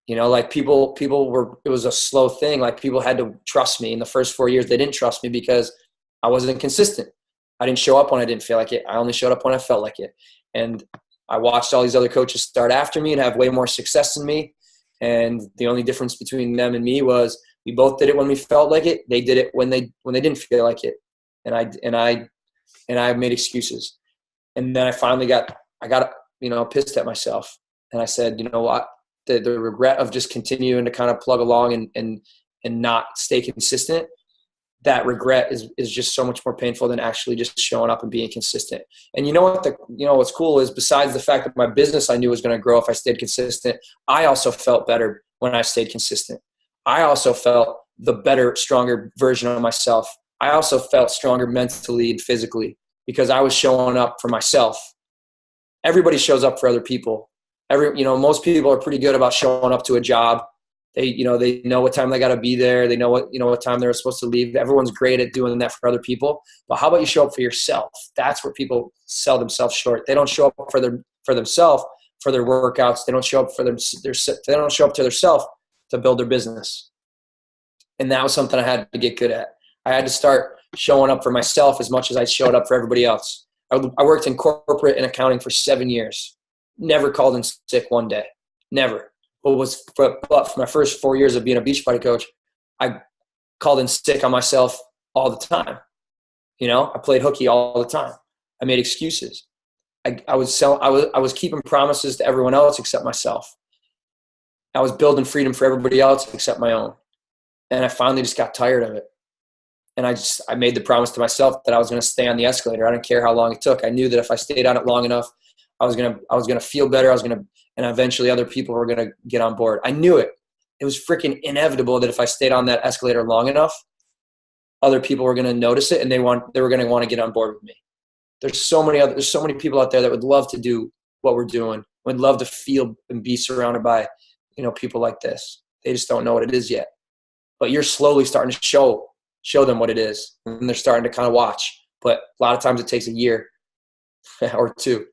You know, like people were, it was a slow thing. Like people had to trust me in the first 4 years. They didn't trust me because I wasn't consistent. I didn't show up when I didn't feel like it. I only showed up when I felt like it. And I watched all these other coaches start after me and have way more success than me. And the only difference between them and me was we both did it when we felt like it. They did it when they didn't feel like it. And I made excuses. And then I got, pissed at myself. And I said, you know what? The regret of just continuing to kind of plug along and not stay consistent, that regret is just so much more painful than actually just showing up and being consistent. And you know what what's cool is, besides the fact that my business I knew was going to grow if I stayed consistent, I also felt better when I stayed consistent. I also felt the better, stronger version of myself. I also felt stronger mentally and physically because I was showing up for myself. Everybody shows up for other people. Most people are pretty good about showing up to a job. They know what time they got to be there. They know what time they're supposed to leave. Everyone's great at doing that for other people. But how about you show up for yourself? That's where people sell themselves short. They don't show up for themselves, for their workouts. They don't show up for they don't show up to themselves to build their business. And that was something I had to get good at. I had to start showing up for myself as much as I showed up for everybody else. I worked in corporate and accounting for 7 years. Never called in sick one day. Never. But for my first 4 years of being a beach body coach, I called in sick on myself all the time. I played hooky all the time. I made excuses. I was keeping promises to everyone else except myself. I was building freedom for everybody else except my own. And I finally just got tired of it. And I made the promise to myself that I was going to stay on the escalator. I didn't care how long it took. I knew that if I stayed on it long enough, I was going to feel better. And eventually other people were going to get on board. I knew it. It was freaking inevitable that if I stayed on that escalator long enough, other people were going to notice it and they were going to want to get on board with me. There's so many people out there that would love to do what we're doing, would love to feel and be surrounded by, people like this. They just don't know what it is yet. But you're slowly starting to show them what it is, and they're starting to kind of watch. But a lot of times it takes a year or two.